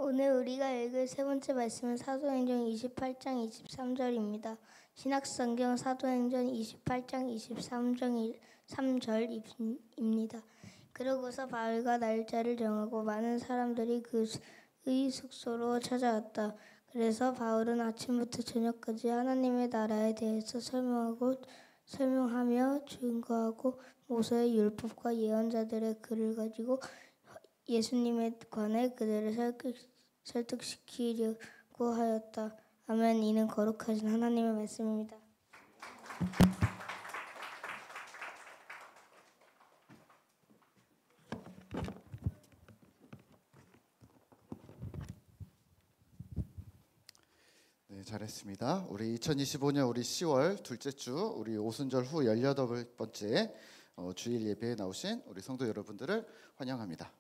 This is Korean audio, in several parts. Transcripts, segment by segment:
오늘 우리가 읽을 세 번째 말씀은 사도행전 28장 23절입니다. 신약성경 사도행전 28장 23절입니다. 그러고서 바울과 날짜를 정하고 많은 사람들이 그의 숙소로 찾아왔다. 그래서 바울은 아침부터 저녁까지 하나님의 나라에 대해서 설명하며 증거하고 모세의 율법과 예언자들의 글을 가지고 예수님에 관해 그들을 설득시키려고 하였다. 아멘. 이는 거룩하신 하나님의 말씀입니다. 네, 잘했습니다. 우리 2025년 우리 10월 둘째 주 우리 오순절 후 18번째 주일 예배에 나오신 우리 성도 여러분들을 환영합니다.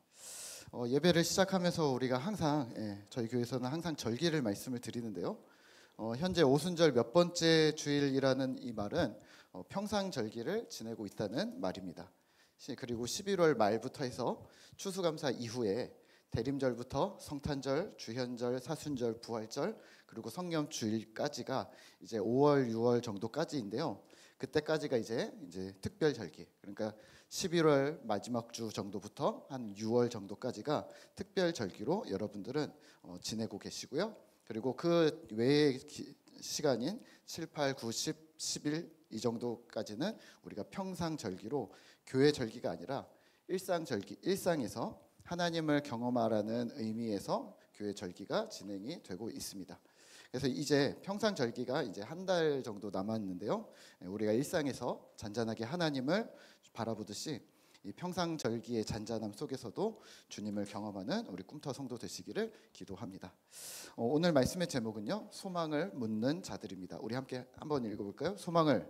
예배를 시작하면서 우리가 항상 저희 교회에서는 항상 절기를 말씀을 드리는데요. 현재 오순절 몇 번째 주일이라는 이 말은 평상절기를 지내고 있다는 말입니다. 그리고 11월 말부터 해서 추수감사 이후에 대림절부터 성탄절, 주현절, 사순절, 부활절 그리고 성령주일까지가 이제 5월, 6월 정도까지인데요. 그때까지가 이제 특별절기, 그러니까 11월 마지막 주 정도부터 한 6월 정도까지가 특별절기로 여러분들은 지내고 계시고요. 그리고 그 외의 시간인 7, 8, 9, 10, 11 이 정도까지는 우리가 평상절기로 교회 절기가 아니라 일상절기, 일상에서 하나님을 경험하라는 의미에서 교회 절기가 진행이 되고 있습니다. 그래서 이제 평상절기가 이제 한 달 정도 남았는데요. 우리가 일상에서 잔잔하게 하나님을 바라보듯이 이 평상절기의 잔잔함 속에서도 주님을 경험하는 우리 꿈터 성도 되시기를 기도합니다. 오늘 말씀의 제목은요, 소망을 묻는 자들입니다. 우리 함께 한번 읽어볼까요? 소망을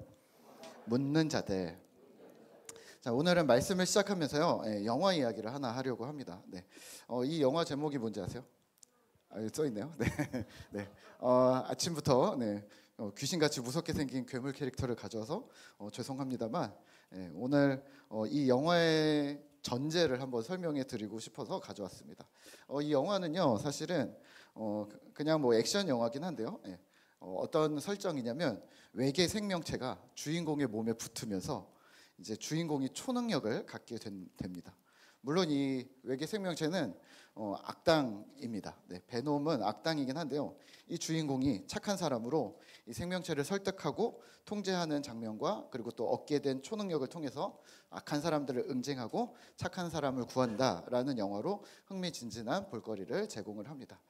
묻는 자들. 자, 오늘은 말씀을 시작하면서요, 영화 이야기를 하나 하려고 합니다. 네. 이 영화 제목이 뭔지 아세요? 써 있네요. 네. 네. 아침부터 귀신같이 무섭게 생긴 괴물 캐릭터를 가져와서 죄송합니다만, 오늘 이 영화의 전제를 한번 설명해 드리고 싶어서 가져왔습니다. 이 영화는요, 사실은 그냥 뭐 액션 영화긴 한데요. 어떤 설정이냐면 외계 생명체가 주인공의 몸에 붙으면서 이제 주인공이 초능력을 갖게 됩니다. 물론 이 외계 생명체는 악당입니다. 네, 베놈은 악당이긴 한데요. 이 주인공이 착한 사람으로 이 생명체를 설득하고 통제하는 장면과 그리고 또 얻게 된 초능력을 통해서 악한 사람들을 응징하고 착한 사람을 구한다라는 영화로 흥미진진한 볼거리를 제공을 합니다.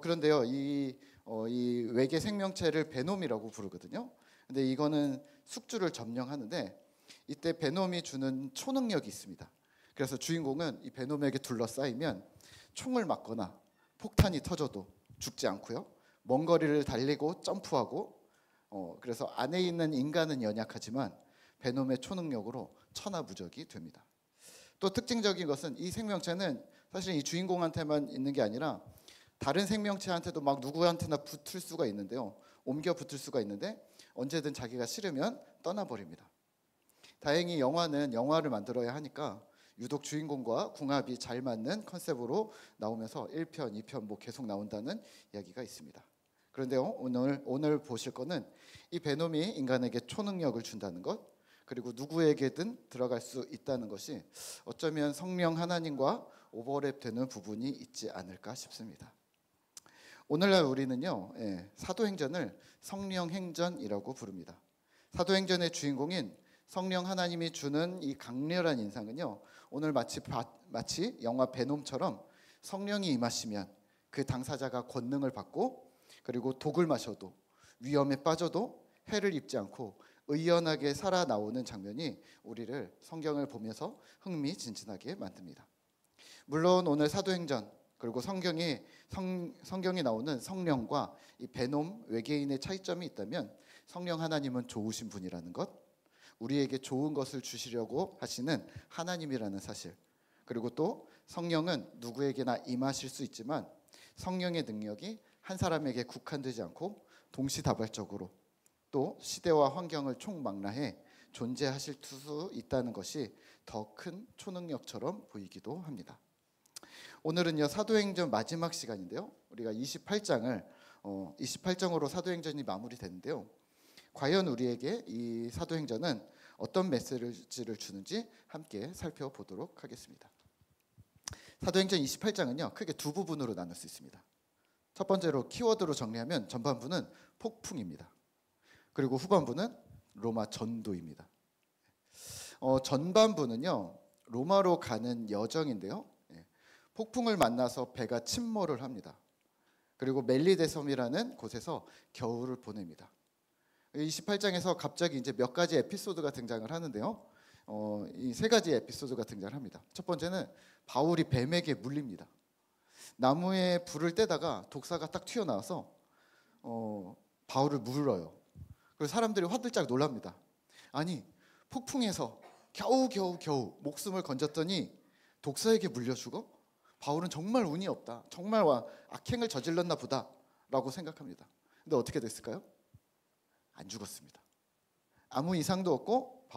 그런데요, 이 외계 생명체를 베놈이라고 부르거든요. 근데 이거는 숙주를 점령하는데 이때 베놈이 주는 초능력이 있습니다. 그래서 주인공은 이 베놈에게 둘러싸이면 총을 맞거나 폭탄이 터져도 죽지 않고요. 먼 거리를 달리고 점프하고 그래서 안에 있는 인간은 연약하지만 베놈의 초능력으로 천하무적이 됩니다. 또 특징적인 것은 이 생명체는 사실 이 주인공한테만 있는 게 아니라 다른 생명체한테도 막 누구한테나 붙을 수가 있는데요. 옮겨 붙을 수가 있는데 언제든 자기가 싫으면 떠나버립니다. 다행히 영화는 영화를 만들어야 하니까 유독 주인공과 궁합이 잘 맞는 컨셉으로 나오면서 1편, 2편 뭐 계속 나온다는 이야기가 있습니다. 그런데요, 오늘 보실 거는 이 베놈이 인간에게 초능력을 준다는 것, 그리고 누구에게든 들어갈 수 있다는 것이 어쩌면 성령 하나님과 오버랩 되는 부분이 있지 않을까 싶습니다. 오늘날 우리는요, 사도행전을 성령행전이라고 부릅니다. 사도행전의 주인공인 성령 하나님이 주는 이 강렬한 인상은요, 오늘 마치 영화 베놈처럼 성령이 임하시면 그 당사자가 권능을 받고 그리고 독을 마셔도 위험에 빠져도 해를 입지 않고 의연하게 살아나오는 장면이 우리를 성경을 보면서 흥미진진하게 만듭니다. 물론 오늘 사도행전 그리고 성경이 나오는 성령과 이 베놈 외계인의 차이점이 있다면 성령 하나님은 좋으신 분이라는 것, 우리에게 좋은 것을 주시려고 하시는 하나님이라는 사실, 그리고 또 성령은 누구에게나 임하실 수 있지만 성령의 능력이 한 사람에게 국한되지 않고 동시다발적으로 또 시대와 환경을 총망라해 존재하실 수 있다는 것이 더 큰 초능력처럼 보이기도 합니다. 오늘은요 사도행전 마지막 시간인데요. 우리가 28장으로 사도행전이 마무리되는데요. 과연 우리에게 이 사도행전은 어떤 메시지를 주는지 함께 살펴보도록 하겠습니다. 사도행전 28장은요 크게 두 부분으로 나눌 수 있습니다. 첫 번째로 키워드로 정리하면 전반부는 폭풍입니다. 그리고 후반부는 로마 전도입니다. 전반부는요 로마로 가는 여정인데요. 폭풍을 만나서 배가 침몰을 합니다. 그리고 멜리데 섬이라는 곳에서 겨울을 보냅니다. 28장에서 갑자기 이제 몇 가지 에피소드가 등장을 하는데요. 이 세 가지 에피소드가 등장을 합니다. 첫 번째는 바울이 뱀에게 물립니다. 나무에 불을 떼다가 독사가 딱 튀어나와서 바울을 물어요. 그래서 사람들이 화들짝 놀랍니다. 아니 폭풍에서 겨우 목숨을 건졌더니 독사에게 물려 죽어? 바울은 정말 운이 없다. 정말 악행을 저질렀나 보다라고 생각합니다. 근데 어떻게 됐을까요? 안 죽었습니다. 아무 이상도 없고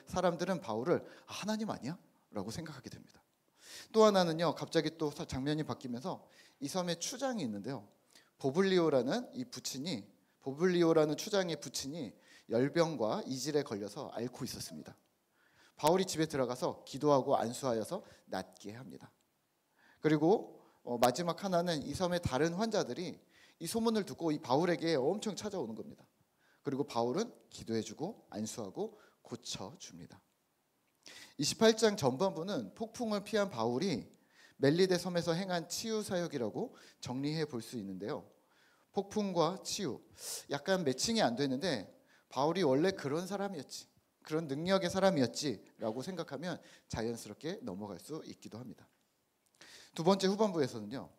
사람들은 바울을 하나님 아니야? 라고 생각하게 됩니다. 또 하나는요. 갑자기 또 장면이 바뀌면서 이 섬에 추장이 있는데요. 보블리오라는 추장의 부친이 열병과 이질에 걸려서 앓고 있었습니다. 바울이 집에 들어가서 기도하고 안수하여서 낫게 합니다. 그리고 마지막 하나는 이 섬의 다른 환자들이 이 소문을 듣고 이 바울에게 엄청 찾아오는 겁니다. 그리고 바울은 기도해주고 안수하고 고쳐줍니다. 28장 전반부는 폭풍을 피한 바울이 멜리데 섬에서 행한 치유 사역이라고 정리해 볼 수 있는데요. 폭풍과 치유, 약간 매칭이 안 되는데 바울이 원래 그런 사람이었지, 그런 능력의 사람이었지라고 생각하면 자연스럽게 넘어갈 수 있기도 합니다. 두 번째 후반부에서는요.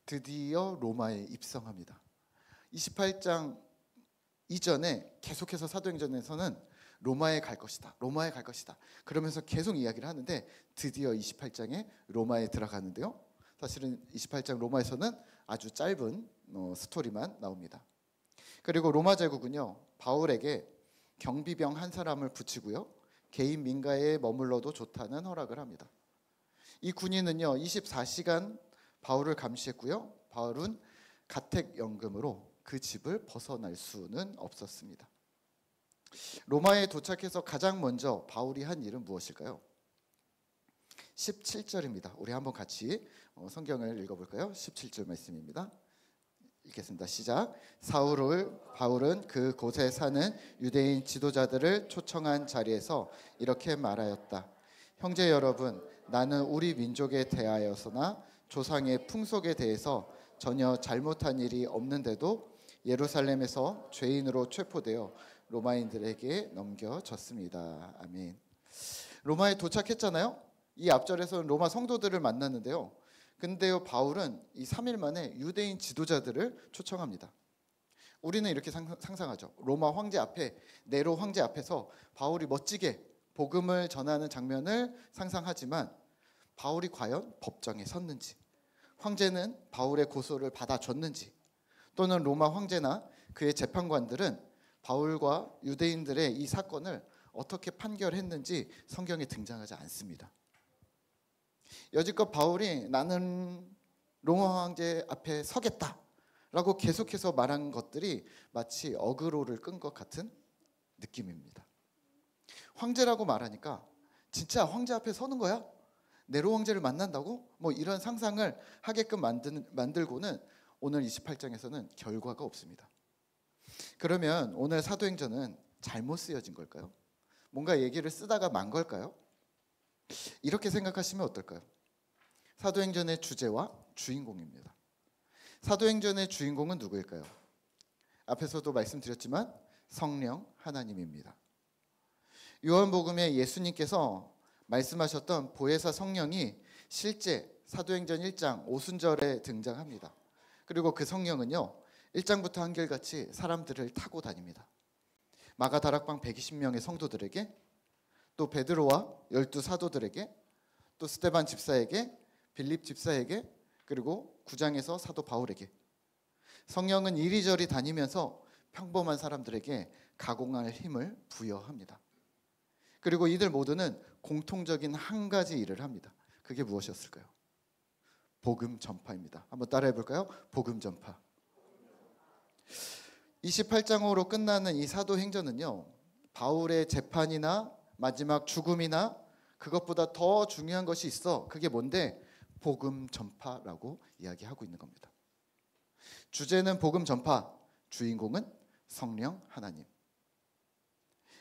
드디어 로마에 입성합니다. 28장 이전에 계속해서 사도행전에서는 로마에 갈 것이다. 그러면서 계속 이야기를 하는데 드디어 28장에 로마에 들어가는데요. 사실은 28장 로마에서는 아주 짧은 스토리만 나옵니다. 그리고 로마 제국은요. 바울에게 경비병 한 사람을 붙이고요. 개인 민가에 머물러도 좋다는 허락을 합니다. 이 군인은요. 24시간 바울을 감시했고요. 바울은 가택연금으로 그 집을 벗어날 수는 없었습니다. 로마에 도착해서 가장 먼저 바울이 한 일은 무엇일까요? 17절입니다. 우리 한번 같이 성경을 읽어볼까요? 17절 말씀입니다. 읽겠습니다. 시작. 바울은 그 곳에 사는 유대인 지도자들을 초청한 자리에서 이렇게 말하였다. 형제 여러분, 나는 우리 민족에 대하여서나 조상의 풍속에 대해서 전혀 잘못한 일이 없는데도 예루살렘에서 죄인으로 체포되어 로마인들에게 넘겨졌습니다. 아멘. 로마에 도착했잖아요. 이 앞절에서는 로마 성도들을 만났는데요. 근데요 바울은 이 3일 만에 유대인 지도자들을 초청합니다. 우리는 이렇게 상상하죠. 로마 황제 앞에, 네로 황제 앞에서 바울이 멋지게 복음을 전하는 장면을 상상하지만 바울이 과연 법정에 섰는지, 황제는 바울의 고소를 받아줬는지, 또는 로마 황제나 그의 재판관들은 바울과 유대인들의 이 사건을 어떻게 판결했는지 성경에 등장하지 않습니다. 여지껏 바울이 나는 로마 황제 앞에 서겠다라고 계속해서 말한 것들이 마치 어그로를 끈 것 같은 느낌입니다. 황제라고 말하니까 진짜 황제 앞에 서는 거야? 네로 황제를 만난다고? 뭐 이런 상상을 하게끔 만들고는 오늘 28장에서는 결과가 없습니다. 그러면 오늘 사도행전은 잘못 쓰여진 걸까요? 뭔가 얘기를 쓰다가 만 걸까요? 이렇게 생각하시면 어떨까요? 사도행전의 주제와 주인공입니다. 사도행전의 주인공은 누구일까요? 앞에서도 말씀드렸지만 성령 하나님입니다. 요한복음에 예수님께서 말씀하셨던 보혜사 성령이 실제 사도행전 1장 오순절에 등장합니다. 그리고 그 성령은요 1장부터 한결같이 사람들을 타고 다닙니다. 마가다락방 120명의 성도들에게, 또 베드로와 12 사도들에게, 또 스데반 집사에게, 빌립 집사에게, 그리고 9장에서 사도 바울에게, 성령은 이리저리 다니면서 평범한 사람들에게 가공할 힘을 부여합니다. 그리고 이들 모두는 공통적인 한 가지 일을 합니다. 그게 무엇이었을까요? 복음 전파입니다. 한번 따라해 볼까요? 복음 전파. 28장으로 끝나는 이 사도행전은요, 바울의 재판이나 마지막 죽음이나 그것보다 더 중요한 것이 있어. 그게 뭔데? 복음 전파라고 이야기하고 있는 겁니다. 주제는 복음 전파, 주인공은 성령 하나님.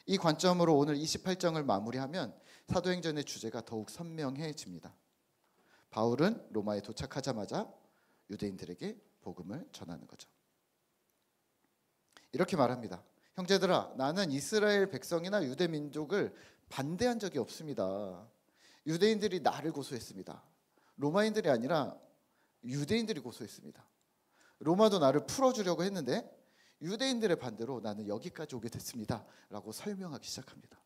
이 관점으로 오늘 28장을 마무리하면 사도행전의 주제가 더욱 선명해집니다. 바울은 로마에 도착하자마자 유대인들에게 복음을 전하는 거죠. 이렇게 말합니다. 형제들아, 나는 이스라엘 백성이나 유대 민족을 반대한 적이 없습니다. 유대인들이 나를 고소했습니다. 로마인들이 아니라 유대인들이 고소했습니다. 로마도 나를 풀어주려고 했는데 유대인들의 반대로 나는 여기까지 오게 됐습니다 라고 설명하기 시작합니다.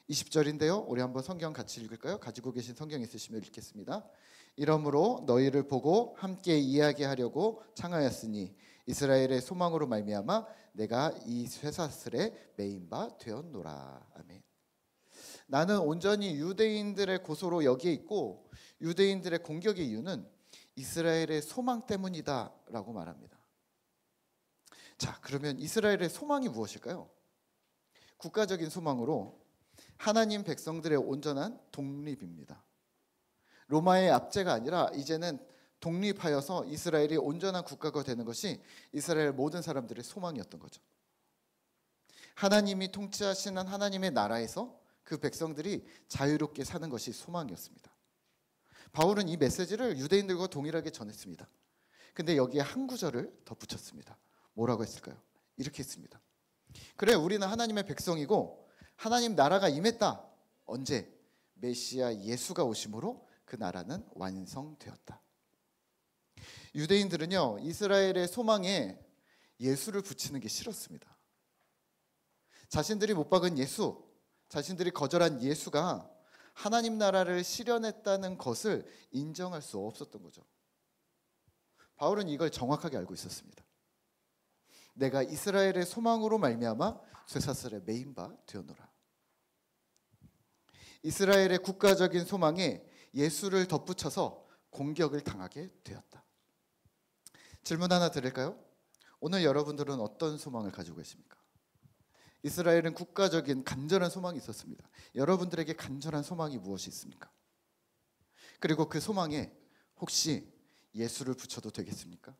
20절인데요. 우리 한번 성경 같이 읽을까요? 가지고 계신 성경 있으시면 읽겠습니다. 이러므로 너희를 보고 함께 이야기하려고 창하였으니 이스라엘의 소망으로 말미암아 내가 이 쇠사슬에 매인 바 되었노라. 아멘. 나는 온전히 유대인들의 고소로 여기에 있고 유대인들의 공격의 이유는 이스라엘의 소망 때문이다 라고 말합니다. 자, 그러면 이스라엘의 소망이 무엇일까요? 국가적인 소망으로 하나님 백성들의 온전한 독립입니다. 로마의 압제가 아니라 이제는 독립하여서 이스라엘이 온전한 국가가 되는 것이 이스라엘 모든 사람들의 소망이었던 거죠. 하나님이 통치하시는 하나님의 나라에서 그 백성들이 자유롭게 사는 것이 소망이었습니다. 바울은 이 메시지를 유대인들과 동일하게 전했습니다. 근데 여기에 한 구절을 덧붙였습니다. 뭐라고 했을까요? 이렇게 했습니다. 그래, 우리는 하나님의 백성이고 하나님 나라가 임했다. 언제? 메시아 예수가 오심으로 그 나라는 완성되었다. 유대인들은요, 이스라엘의 소망에 예수를 붙이는 게 싫었습니다. 자신들이 못 박은 예수, 자신들이 거절한 예수가 하나님 나라를 실현했다는 것을 인정할 수 없었던 거죠. 바울은 이걸 정확하게 알고 있었습니다. 내가 이스라엘의 소망으로 말미암아 쇠사슬에 매인 바 되었노라. 이스라엘의 국가적인 소망에 예수를 덧붙여서 공격을 당하게 되었다. 질문 하나 드릴까요? 오늘 여러분들은 어떤 소망을 가지고 계십니까? 이스라엘은 국가적인 간절한 소망이 있었습니다. 여러분들에게 간절한 소망이 무엇이 있습니까? 그리고 그 소망에 혹시 예수를 붙여도 되겠습니까?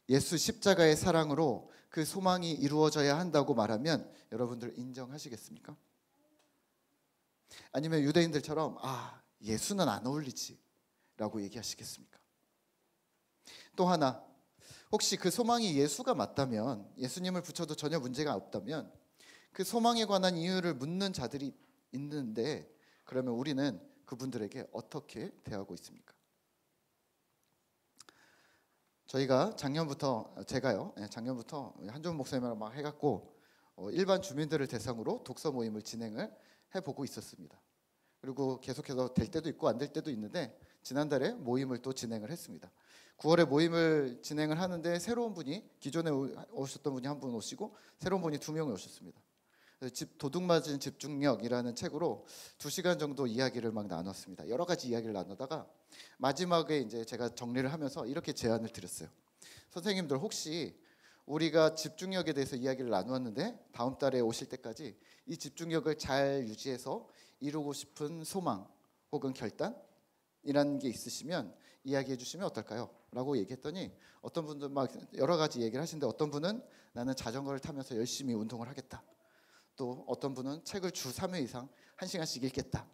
예수 십자가의 사랑으로 그 소망이 이루어져야 한다고 말하면 여러분들 인정하시겠습니까? 아니면 유대인들처럼 예수는 안 어울리지 라고 얘기하시겠습니까? 또 하나, 혹시 그 소망이 예수가 맞다면, 예수님을 붙여도 전혀 문제가 없다면 그 소망에 관한 이유를 묻는 자들이 있는데, 그러면 우리는 그분들에게 어떻게 대하고 있습니까? 저희가 작년부터 한준 목사님이랑 막 해갖고 일반 주민들을 대상으로 독서 모임을 진행을 해보고 있었습니다. 그리고 계속해서 될 때도 있고 안 될 때도 있는데 지난달에 모임을 또 진행을 했습니다. 9월에 모임을 진행을 하는데 새로운 분이, 기존에 오셨던 분이 한 분 오시고 새로운 분이 2명이 오셨습니다. 도둑맞은 집중력이라는 책으로 2시간 정도 이야기를 막 나눴습니다. 여러 가지 이야기를 나누다가 마지막에 이제 제가 정리를 하면서 이렇게 제안을 드렸어요. 선생님들, 혹시 우리가 집중력에 대해서 이야기를 나누었는데 다음 달에 오실 때까지 이 집중력을 잘 유지해서 이루고 싶은 소망 혹은 결단이라는 게 있으시면 이야기해 주시면 어떨까요? 라고 얘기했더니 어떤 분들 막 여러 가지 얘기를 하시는데, 어떤 분은 나는 자전거를 타면서 열심히 운동을 하겠다. 또 어떤 분은 책을 주 3회 이상 1시간씩 읽겠다.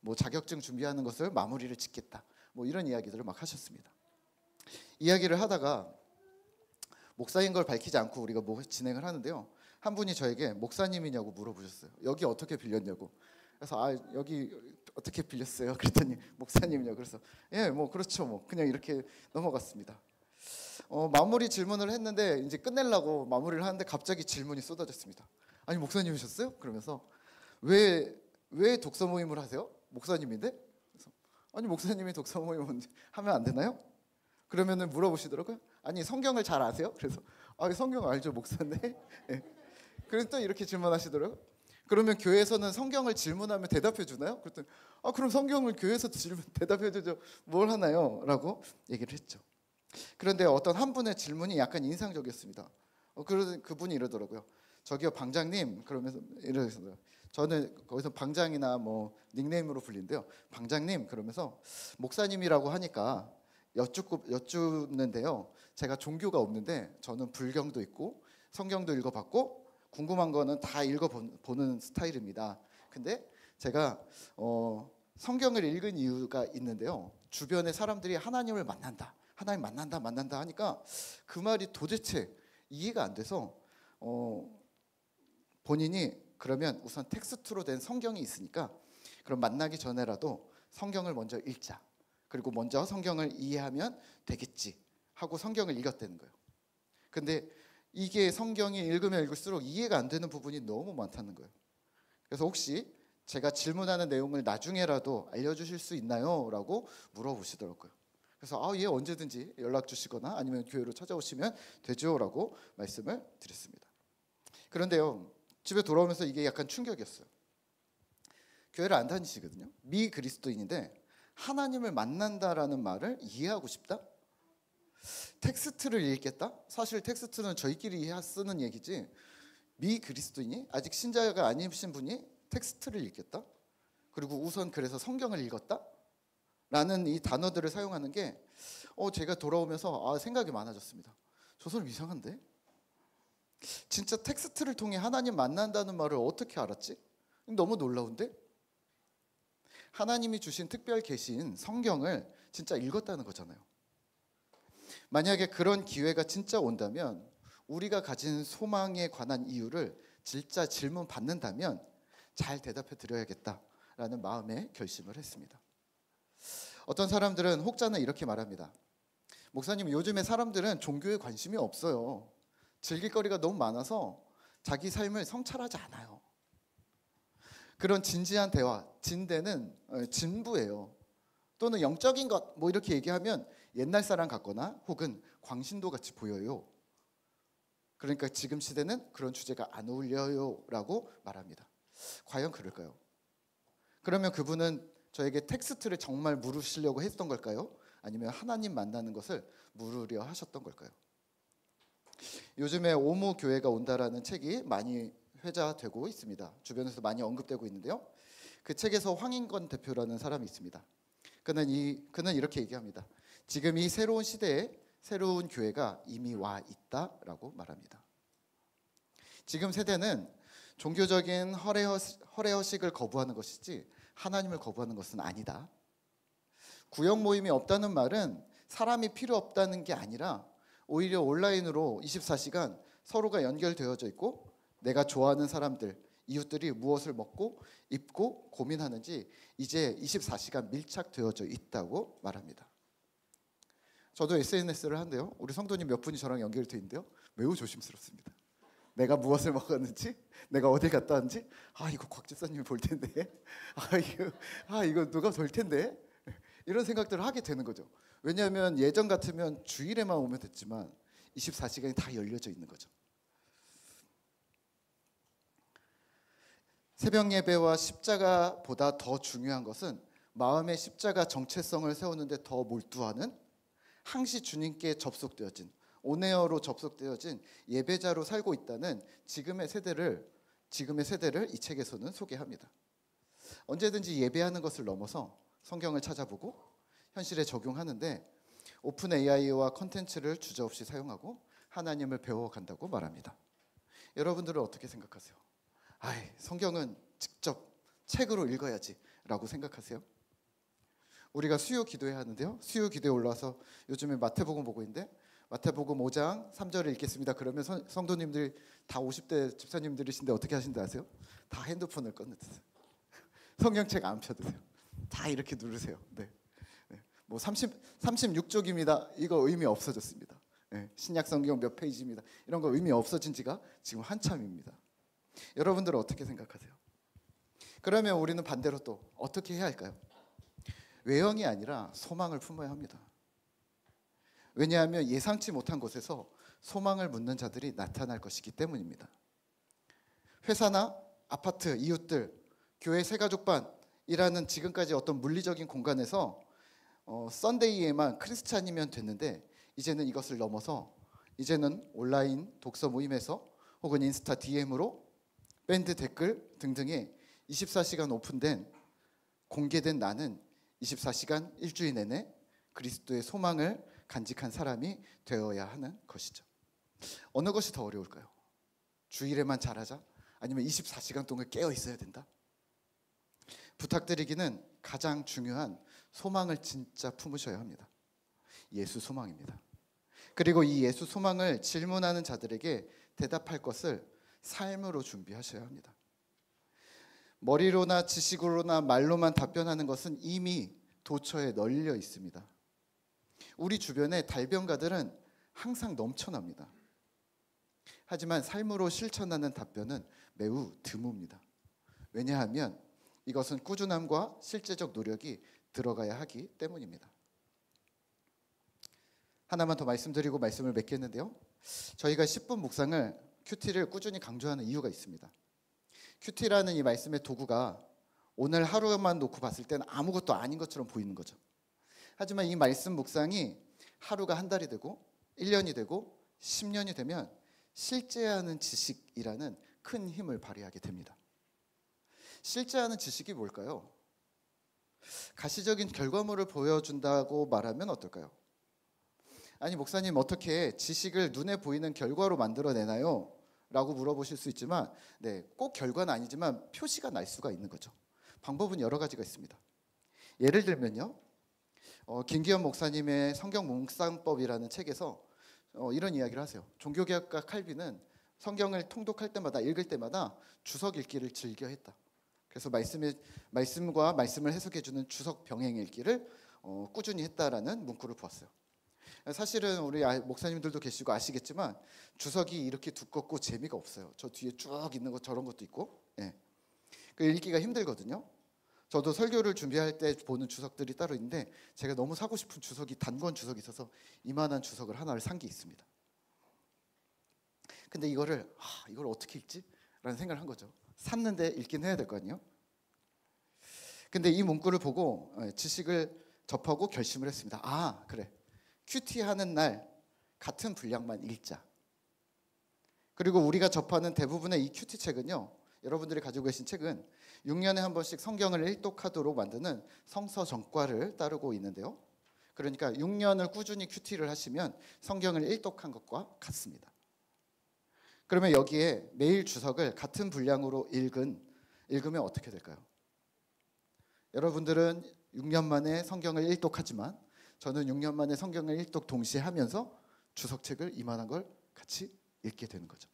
뭐 자격증 준비하는 것을 마무리를 짓겠다. 뭐 이런 이야기들을 막 하셨습니다. 이야기를 하다가 목사인 걸 밝히지 않고 우리가 뭐 진행을 하는데요. 한 분이 저에게 목사님이냐고 물어보셨어요. 여기 어떻게 빌렸냐고. 그래서 여기 어떻게 빌렸어요? 그랬더니 목사님이냐고. 그래서 뭐 그렇죠. 뭐 그냥 이렇게 넘어갔습니다. 마무리 질문을 했는데 이제 끝내려고 마무리를 하는데 갑자기 질문이 쏟아졌습니다. 아니, 목사님이셨어요? 그러면서 왜 독서 모임을 하세요? 목사님인데? 그래서 아니, 목사님이 독서 모임을 하면 안 되나요? 그러면은 물어보시더라고요. 아니, 성경을 잘 아세요? 그래서 성경 알죠, 목사인데. 네. 그래서 또 이렇게 질문하시더라고요. 그러면 교회에서는 성경을 질문하면 대답해 주나요? 그랬더니 그럼 성경을 교회에서 대답해 주죠. 뭘 하나요? 라고 얘기를 했죠. 그런데 어떤 한 분의 질문이 약간 인상적이었습니다. 그분이 이러더라고요. 저기요 방장님, 그러면서 이러셨어요. 저는 거기서 방장이나 뭐 닉네임으로 불린대요. 방장님, 그러면서 목사님이라고 하니까 여쭙는데요. 제가 종교가 없는데 저는 불경도 있고 성경도 읽어봤고 궁금한 거는 다 읽어보는 스타일입니다. 근데 제가 성경을 읽은 이유가 있는데요. 주변의 사람들이 하나님을 만난다, 하나님 만난다 하니까 그 말이 도대체 이해가 안 돼서 본인이 그러면 우선 텍스트로 된 성경이 있으니까 그럼 만나기 전에라도 성경을 먼저 읽자. 그리고 먼저 성경을 이해하면 되겠지 하고 성경을 읽었다는 거예요. 근데 이게 성경이 읽으면 읽을수록 이해가 안 되는 부분이 너무 많다는 거예요. 그래서 혹시 제가 질문하는 내용을 나중에라도 알려주실 수 있나요? 라고 물어보시더라고요. 그래서 예, 언제든지 연락 주시거나 아니면 교회로 찾아오시면 되죠 라고 말씀을 드렸습니다. 그런데요, 집에 돌아오면서 이게 약간 충격이었어요. 교회를 안 다니시거든요. 미그리스도인인데 하나님을 만난다라는 말을 이해하고 싶다? 텍스트를 읽겠다? 사실 텍스트는 저희끼리 쓰는 얘기지 미그리스도인이 아직 신자가 아니신 분이 텍스트를 읽겠다? 그리고 우선 그래서 성경을 읽었다? 라는 이 단어들을 사용하는 게 제가 돌아오면서 생각이 많아졌습니다. 저 사람 이상한데? 진짜 텍스트를 통해 하나님 만난다는 말을 어떻게 알았지? 너무 놀라운데? 하나님이 주신 특별 계시인 성경을 진짜 읽었다는 거잖아요. 만약에 그런 기회가 진짜 온다면 우리가 가진 소망에 관한 이유를 진짜 질문 받는다면 잘 대답해 드려야겠다라는 마음에 결심을 했습니다. 어떤 사람들은 혹자는 이렇게 말합니다. 목사님, 요즘에 사람들은 종교에 관심이 없어요. 즐길 거리가 너무 많아서 자기 삶을 성찰하지 않아요. 그런 진지한 대화, 진대는 진부예요. 또는 영적인 것 뭐 이렇게 얘기하면 옛날 사람 같거나 혹은 광신도 같이 보여요. 그러니까 지금 시대는 그런 주제가 안 어울려요 라고 말합니다. 과연 그럴까요? 그러면 그분은 저에게 텍스트를 정말 물으시려고 했던 걸까요? 아니면 하나님 만나는 것을 물으려 하셨던 걸까요? 요즘에 오무 교회가 온다라는 책이 많이 회자되고 있습니다. 주변에서 많이 언급되고 있는데요. 그 책에서 황인건 대표라는 사람이 있습니다. 그는 이렇게 얘기합니다. 지금 이 새로운 시대에 새로운 교회가 이미 와 있다라고 말합니다. 지금 세대는 종교적인 허례허식을 거부하는 것이지 하나님을 거부하는 것은 아니다. 구역 모임이 없다는 말은 사람이 필요 없다는 게 아니라 오히려 온라인으로 24시간 서로가 연결되어져 있고 내가 좋아하는 사람들, 이웃들이 무엇을 먹고 입고 고민하는지 이제 24시간 밀착되어져 있다고 말합니다. 저도 SNS를 하는데요. 우리 성도님 몇 분이 저랑 연결되어 있는데요. 매우 조심스럽습니다. 내가 무엇을 먹었는지, 내가 어디 갔다 왔는지, 이거 곽 집사님이 볼 텐데, 이거 누가 볼 텐데, 이런 생각들을 하게 되는 거죠. 왜냐하면 예전 같으면 주일에만 오면 됐지만 24시간이 다 열려져 있는 거죠. 새벽 예배와 십자가보다 더 중요한 것은 마음의 십자가 정체성을 세우는데 더 몰두하는 항시 주님께 접속되어진 온에어로 접속되어진 예배자로 살고 있다는 지금의 세대를 이 책에서는 소개합니다. 언제든지 예배하는 것을 넘어서 성경을 찾아보고 현실에 적용하는데 오픈 AI와 컨텐츠를 주저없이 사용하고 하나님을 배워간다고 말합니다. 여러분들은 어떻게 생각하세요? 성경은 직접 책으로 읽어야지 라고 생각하세요? 우리가 수요 기도해야 하는데요. 수요 기도에 올라와서 요즘에 마태복음 보고 있는데 마태복음 5장 3절을 읽겠습니다. 그러면 성도님들이 다 50대 집사님들이신데 어떻게 하신지 아세요? 다 핸드폰을 꺼내드세요. 성경책 안 펴드세요. 다 이렇게 누르세요. 네. 뭐 36쪽입니다. 이거 의미 없어졌습니다. 신약 성경 몇 페이지입니다. 이런 거 의미 없어진 지가 지금 한참입니다. 여러분들은 어떻게 생각하세요? 그러면 우리는 반대로 또 어떻게 해야 할까요? 외형이 아니라 소망을 품어야 합니다. 왜냐하면 예상치 못한 곳에서 소망을 묻는 자들이 나타날 것이기 때문입니다. 회사나 아파트, 이웃들, 교회 새가족반이라는 지금까지 어떤 물리적인 공간에서 썬데이에만 크리스찬이면 됐는데, 이제는 이것을 넘어서 이제는 온라인 독서 모임에서 혹은 인스타 DM으로 밴드 댓글 등등에 24시간 오픈된 공개된 나는 24시간 일주일 내내 그리스도의 소망을 간직한 사람이 되어야 하는 것이죠. 어느 것이 더 어려울까요? 주일에만 잘하자? 아니면 24시간 동안 깨어 있어야 된다? 부탁드리기는 가장 중요한 소망을 진짜 품으셔야 합니다. 예수 소망입니다. 그리고 이 예수 소망을 질문하는 자들에게 대답할 것을 삶으로 준비하셔야 합니다. 머리로나 지식으로나 말로만 답변하는 것은 이미 도처에 널려 있습니다. 우리 주변에 달변가들은 항상 넘쳐납니다. 하지만 삶으로 실천하는 답변은 매우 드뭅니다. 왜냐하면 이것은 꾸준함과 실제적 노력이 들어가야 하기 때문입니다. 하나만 더 말씀드리고 말씀을 맺겠는데요. 저희가 10분 묵상을 큐티를 꾸준히 강조하는 이유가 있습니다. 큐티라는 이 말씀의 도구가 오늘 하루만 놓고 봤을 때는 아무것도 아닌 것처럼 보이는 거죠. 하지만 이 말씀 묵상이 하루가 한 달이 되고 1년이 되고 10년이 되면 실제하는 지식이라는 큰 힘을 발휘하게 됩니다. 실제하는 지식이 뭘까요? 가시적인 결과물을 보여준다고 말하면 어떨까요? 아니 목사님 어떻게 지식을 눈에 보이는 결과로 만들어내나요? 라고 물어보실 수 있지만 꼭 결과는 아니지만 표시가 날 수가 있는 거죠. 방법은 여러 가지가 있습니다. 예를 들면요, 김기현 목사님의 성경 묵상법이라는 책에서 이런 이야기를 하세요. 종교개혁가 칼빈은 성경을 통독할 때마다 읽을 때마다 주석 읽기를 즐겨 했다. 그래서 말씀과 말씀을 해석해주는 주석 병행 읽기를 꾸준히 했다라는 문구를 보았어요. 사실은 우리 목사님들도 계시고 아시겠지만 주석이 이렇게 두껍고 재미가 없어요. 저 뒤에 쭉 있는 것 저런 것도 있고, 그 읽기가 힘들거든요. 저도 설교를 준비할 때 보는 주석들이 따로 있는데 제가 너무 사고 싶은 주석이 단권 주석이 있어서 이만한 주석을 하나를 산 게 있습니다. 근데 이걸 어떻게 읽지? 라는 생각을 한 거죠. 샀는데 읽긴 해야 될 거 아니에요? 근데 이 문구를 보고 지식을 접하고 결심을 했습니다. 그래. 큐티 하는 날 같은 분량만 읽자. 그리고 우리가 접하는 대부분의 이 큐티 책은요, 여러분들이 가지고 계신 책은 6년에 한 번씩 성경을 일독하도록 만드는 성서 전과를 따르고 있는데요. 그러니까 6년을 꾸준히 큐티를 하시면 성경을 일독한 것과 같습니다. 그러면 여기에 매일 주석을 같은 분량으로 읽으면 어떻게 될까요? 여러분들은 6년 만에 성경을 일독하지만 저는 6년 만에 성경을 일독 동시에 하면서 주석책을 이만한 걸 같이 읽게 되는 거죠.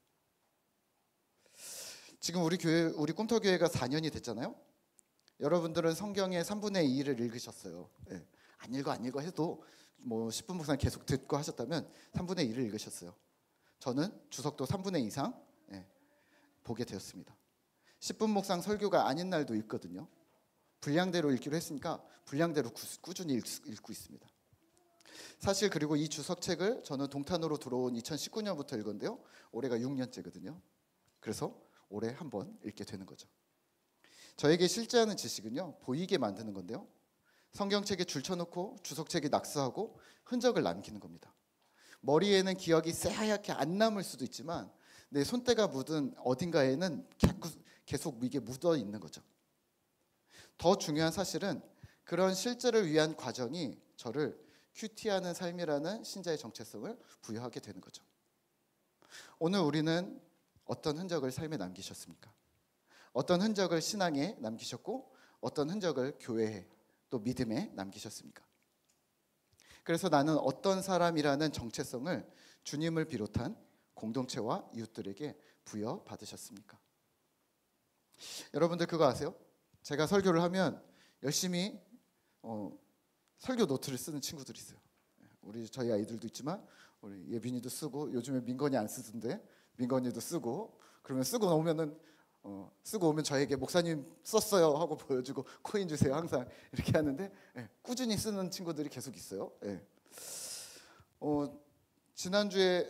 지금 우리 꿈터교회가 4년이 됐잖아요. 여러분들은 성경의 3분의 2를 읽으셨어요. 안 읽어 해도 10분 묵상 계속 듣고 하셨다면 3분의 2를 읽으셨어요. 저는 주석도 3분의 2 이상 보게 되었습니다. 10분 묵상 설교가 아닌 날도 읽거든요. 분량대로 읽기로 했으니까 분량대로 꾸준히 읽고 있습니다. 사실 그리고 이 주석책을 저는 동탄으로 들어온 2019년부터 읽었는데요. 올해가 6년째거든요. 그래서 올해 한 번 읽게 되는 거죠. 저에게 실제하는 지식은요, 보이게 만드는 건데요. 성경책에 줄쳐놓고 주석책에 낙서하고 흔적을 남기는 겁니다. 머리에는 기억이 새하얗게 안 남을 수도 있지만 내 손때가 묻은 어딘가에는 계속 이게 묻어 있는 거죠. 더 중요한 사실은 그런 실제를 위한 과정이 저를 큐티하는 삶이라는 신자의 정체성을 부여하게 되는 거죠. 오늘 우리는 어떤 흔적을 삶에 남기셨습니까? 어떤 흔적을 신앙에 남기셨고 어떤 흔적을 교회에 또 믿음에 남기셨습니까? 그래서 나는 어떤 사람이라는 정체성을 주님을 비롯한 공동체와 이웃들에게 부여받으셨습니까? 여러분들 그거 아세요? 제가 설교를 하면 열심히 설교 노트를 쓰는 친구들이 있어요. 저희 아이들도 있지만 우리 예빈이도 쓰고, 요즘에 민건이 안 쓰던데 민건이도 쓰고, 그러면 쓰고 오면 저에게 목사님 썼어요 하고 보여주고 코인 주세요 항상 이렇게 하는데 꾸준히 쓰는 친구들이 계속 있어요. 지난주에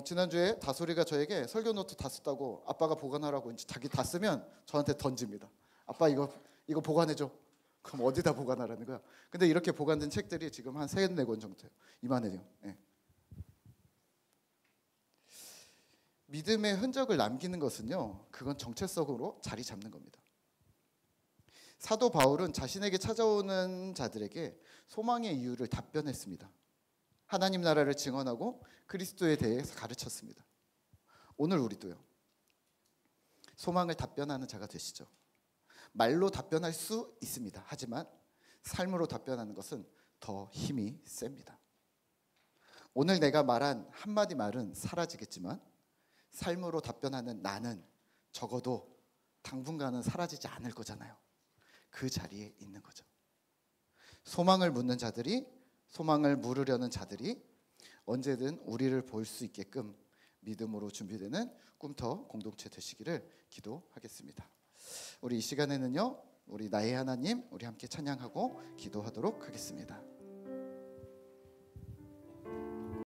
지난주에 다솔이가 저에게 설교 노트 다 썼다고 아빠가 보관하라고 이제 자기 다 쓰면 저한테 던집니다. 아빠 이거 보관해줘. 그럼 어디다 보관하라는 거야? 근데 이렇게 보관된 책들이 지금 한 3-4권 정도 돼요. 이만해요. 예. 믿음의 흔적을 남기는 것은요, 그건 정체성으로 자리 잡는 겁니다. 사도 바울은 자신에게 찾아오는 자들에게 소망의 이유를 답변했습니다. 하나님 나라를 증언하고 그리스도에 대해서 가르쳤습니다. 오늘 우리도요, 소망을 답변하는 자가 되시죠. 말로 답변할 수 있습니다. 하지만 삶으로 답변하는 것은 더 힘이 셉니다. 오늘 내가 말한 한마디 말은 사라지겠지만 삶으로 답변하는 나는 적어도 당분간은 사라지지 않을 거잖아요. 그 자리에 있는 거죠. 소망을 묻는 자들이, 소망을 물으려는 자들이 언제든 우리를 볼 수 있게끔 믿음으로 준비되는 꿈터 공동체 되시기를 기도하겠습니다. 우리 이 시간에는요, 우리 나의 하나님, 우리 함께 찬양하고 기도하도록 하겠습니다.